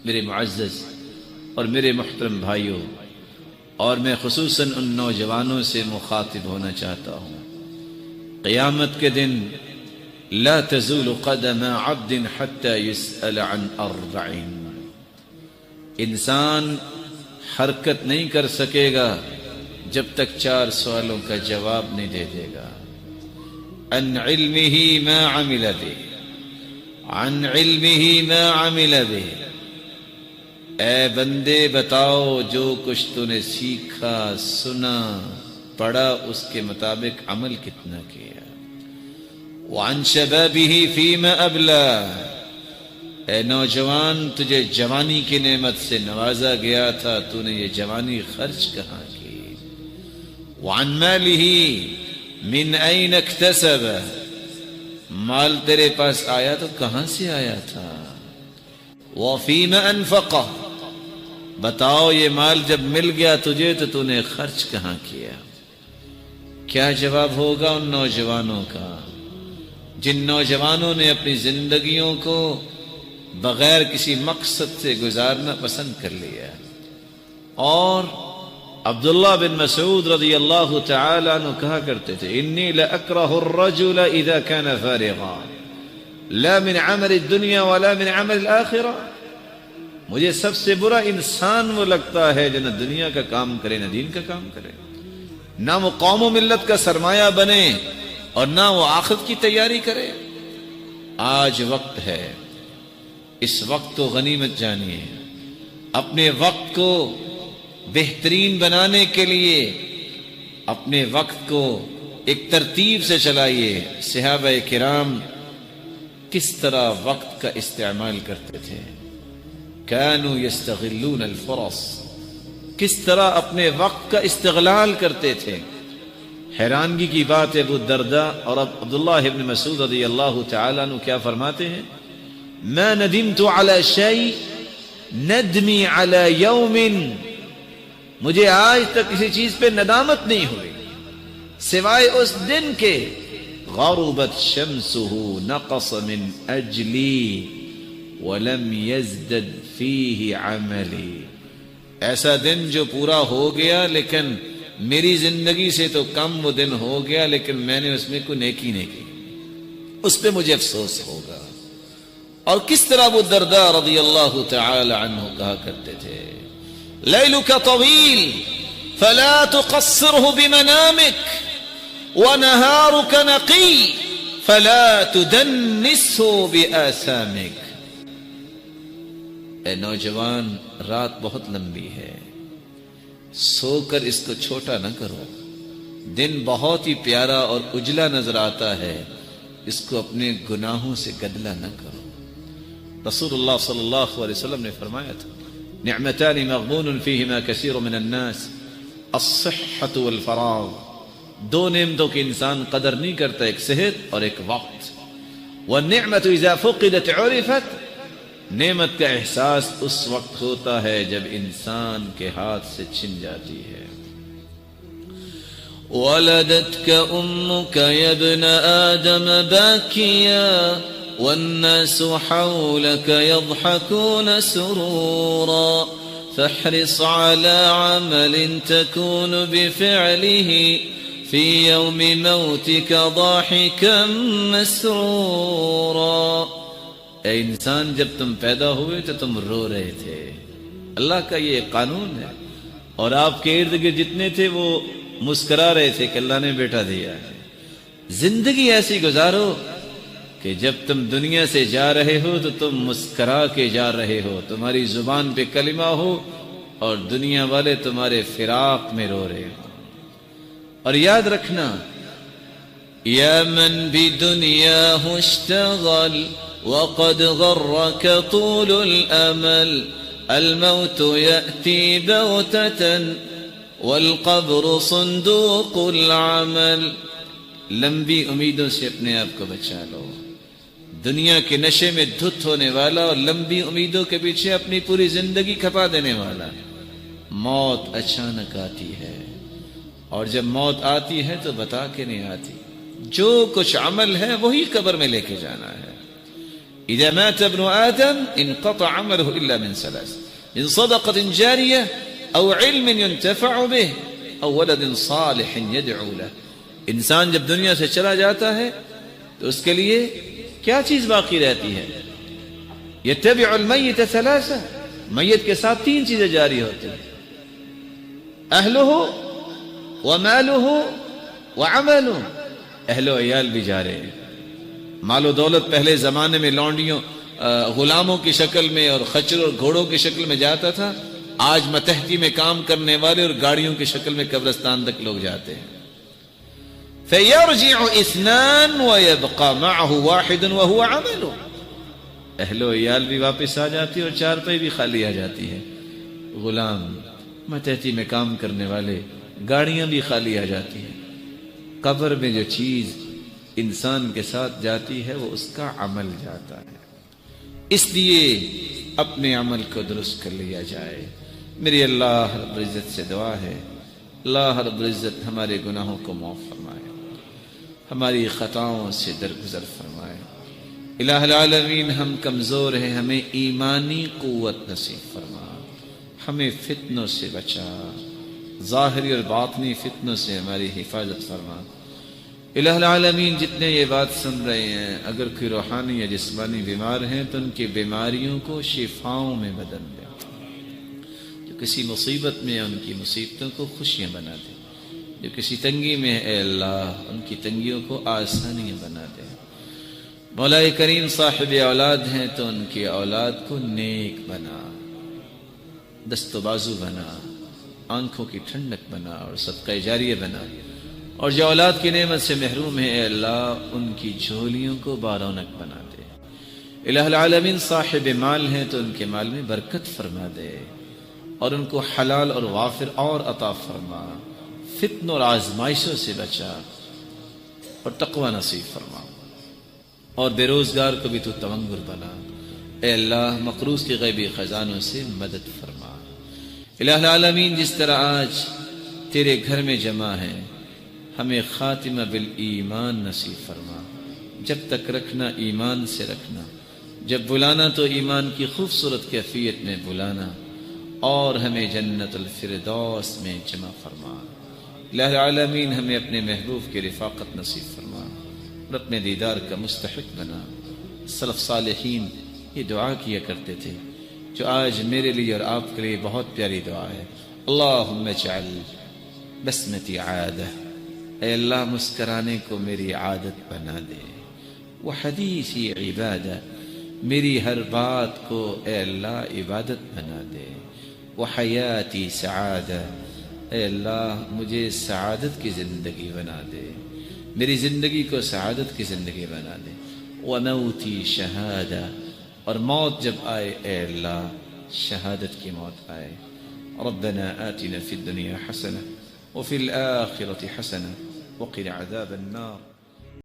میرے معزز اور میرے محترم بھائیوں، اور میں خصوصاً ان نوجوانوں سے مخاطب ہونا چاہتا ہوں، قیامت کے دن لا تزول قدم عبد حتى يسأل عن 4، انسان حرکت نہیں کر سکے گا جب تک 4 سوالوں کا جواب نہیں دے دے گا۔ عن علمه ما عمل به، عن علمه ما عمل به، اے بندے بتاؤ جو کچھ تو نے سیکھا، سنا، پڑھا، اس کے مطابق عمل کتنا کیا۔ وعن شبابه فيما أبلى، اے نوجوان تجھے جوانی کی نعمت سے نوازا گیا تھا، تو نے یہ جوانی خرچ کہاں کی۔ وعن ماله من أين اكتسب، مال تیرے پاس آیا تو کہاں سے آیا تھا۔ وفيما أنفقه، بتاؤ یہ مال جب مل گیا تجھے تو تو نے خرچ کہاں کیا۔ کیا جواب ہوگا ان نوجوانوں کا جن نوجوانوں نے اپنی زندگیوں کو بغیر کسی مقصد سے گزارنا پسند کر لیا۔ اور عبداللہ بن مسعود رضی اللہ تعالی عنہ کہا کرتے تھے، انی لأکرہ الرجل اذا كان فارغا لا من عمل الدنیا ولا من عمل الآخرہ، مجھے سب سے برا انسان وہ لگتا ہے جو نہ دنیا کا کام کرے نہ دین کا کام کرے، نہ وہ قوم و ملت کا سرمایہ بنے اور نہ وہ آخرت کی تیاری کرے۔ آج وقت ہے، اس وقت کو غنیمت جانیے، اپنے وقت کو بہترین بنانے کے لیے اپنے وقت کو ایک ترتیب سے چلائیے۔ صحابہ کرام کس طرح وقت کا استعمال کرتے تھے، كانوا يستغلون الفرص، کس طرح اپنے وقت کا استغلال کرتے تھے۔ حیرانگی کی بات ہے، ابو الدرداء اور عبداللہ ابن مسعود رضی اللہ تعالیٰ عنہ کیا فرماتے ہیں، ما ندمت على شيء ندمی على يوم، مجھے آج تک کسی چیز پہ ندامت نہیں ہوئی سوائے اس دن کے غربت شمسه نقص من اجلی ولم يزدد فيه عملی، ایسا دن جو پورا ہو گیا لیکن میری زندگی سے تو کم وہ دن ہو گیا لیکن میں نے اس میں کوئی نیکی نہیں کی، اس پہ مجھے افسوس ہوگا۔ اور کس طرح ابو الدرداء رضی اللہ تعالی عنہ کہا کرتے تھے، لیلک طویل فلا تقصره بمنامک ونہارک نقی فلا تدنسه بآثامک، اے نوجوان رات بہت لمبی ہے، سو کر اس کو چھوٹا نہ کرو، دن بہت ہی پیارا اور اجلا نظر آتا ہے، اس کو اپنے گناہوں سے گدلا نہ کرو۔ رسول اللہ صلی اللہ علیہ وسلم نے فرمایا تھا، نعمتان مغبون فیہما کثیر من الناس، الصحة والفراغ، 2 نعمتوں کی انسان قدر نہیں کرتا، ایک صحت اور ایک وقت۔ والنعمة اذا فقدت عرفت، نعمت کا احساس اس وقت ہوتا ہے جب انسان کے ہاتھ سے چھن جاتی ہے۔ ولدتك أمك يا ابن آدم باكيا والناس حولك يضحكون سرورا فاحرص على عمل تكون بفعله في يوم موتك ضاحكا مسرورا، اے انسان جب تم پیدا ہوئے تو تم رو رہے تھے، اللہ کا یہ قانون ہے، اور آپ کے ارد گرد جتنے تھے وہ مسکرا رہے تھے کہ اللہ نے بیٹا دیا ہے۔ زندگی ایسی گزارو کہ جب تم دنیا سے جا رہے ہو تو تم مسکرا کے جا رہے ہو، تمہاری زبان پہ کلمہ ہو اور دنیا والے تمہارے فراق میں رو رہے ہو۔ اور یاد رکھنا، یا من بدنیاہ اشتغل وقد غرك طول الأمل الموت يأتي بغتة والقبر صندوق العمل، لمبی امیدوں سے اپنے آپ کو بچا لو، دنیا کے نشے میں دھت ہونے والا اور لمبی امیدوں کے پیچھے اپنی پوری زندگی کھپا دینے والا، موت اچانک آتی ہے، اور جب موت آتی ہے تو بتا کے نہیں آتی، جو کچھ عمل ہے وہی قبر میں لے کے جانا ہے۔ إذا مات ابن آدم انقطع عمله إلا من ثلاث: من صدقة جارية أو علم ينتفع به أو ولد صالح يدعو له. انسان جب دنیا سے چلا جاتا ہے تو اس کے لیے کیا چیز باقی رہتی ہے؟ يتبع الميت ثلاثة، میت کے ساتھ تین چیزیں جاری ہوتی ہیں: أهله وماله وعمله. اہل و عیال بھی جا رہے ہیں. مال و دولت پہلے زمانے میں لونڈیوں غلاموں کی شکل میں اور خچر اور گھوڑوں کی شکل میں جاتا تھا. آج متحدی میں کام کرنے والے اور گاڑیوں کی شکل میں قبرستان تک لوگ جاتے ہیں. فَيَرْجِعُ اثنان وَيَبْقَى مَعَهُ واحد وَهُوَ عَمَلُ. اہل و عیال بھی واپس آ جاتی ہے اور چارپائی بھی خالی آ جاتی ہے. غلام، متحدی میں کام کرنے والے، گاڑیاں بھی خالی آ جاتی ہیں. قبر میں جو چیز انسان کے ساتھ جاتی ہے وہ اس کا عمل جاتا ہے. اس لیے اپنے عمل کو درست کر لیا جائے. میری اللہ رب العزت سے دعا ہے، اللہ رب العزت ہمارے گناہوں کو معاف فرمائے، ہماری خطاؤں سے درگزر فرمائے. الہ العالمین، ہم کمزور ہیں، ہمیں ایمانی قوت نصیب فرما، ہمیں فتنوں سے بچا، ظاہری اور باطنی فتنوں سے ہماری حفاظت فرما. الہ العالمین، جتنے یہ بات سن رہے ہیں اگر کوئی روحانی یا جسمانی بیمار ہیں تو ان کی بیماریوں کو شفاؤں میں بدل دے. جو کسی مصیبت میں ہیں ان کی مصیبتوں کو خوشیاں بنا دے. جو کسی تنگی میں ہے اے اللہ ان کی تنگیوں کو آسانیاں بنا دے. مولا کریم صاحب اولاد ہیں تو ان کی اولاد کو نیک بنا، دست و بازو بنا، آنکھوں کی ٹھنڈک بنا اور صدقہ جاریہ بنا. اور جو اولاد کی نعمت سے محروم ہے اے اللہ ان کی جھولیوں کو بارونق بنا دے. الہ العالمین، صاحب مال ہیں تو ان کے مال میں برکت فرما دے اور ان کو حلال اور وافر اور عطا فرما. فتن اور آزمائشوں سے بچا اور تقوی نصیب فرما. اور بے روزگار کو بھی تو تونگر بنا. اے اللہ مقروض کے غیبی خزانوں سے مدد فرما. الہ العالمین، جس طرح آج تیرے گھر میں جمع ہیں ہمیں خاتمہ بالایمان نصیب فرما. جب تک رکھنا ایمان سے رکھنا، جب بلانا تو ایمان کی خوبصورت کیفیت میں بلانا، اور ہمیں جنت الفردوس میں جمع فرما. الہ العالمین، ہمیں اپنے محبوب کی رفاقت نصیب فرما اور اپنے دیدار کا مستحق بنا. سلف صالحین یہ دعا کیا کرتے تھے جو آج میرے لیے اور آپ کے لیے بہت پیاری دعا ہے. اللہم اجعل بسمتی عادہ، اے اللہ مسکرانے کو میری عادت بنا دے. وحدیثی عبادہ، میری ہر بات کو اے اللہ عبادت بنا دے. وحیاتی سعادہ، اے اللہ مجھے سعادت کی زندگی بنا دے، میری زندگی کو سعادت کی زندگی بنا دے. وموتی شہادہ، اور موت جب آئے اے اللہ شہادت کی موت آئے. ربنا آتنا فی الدنیا حسنہ وفي الآخرة حسنة وقنا عذاب النار.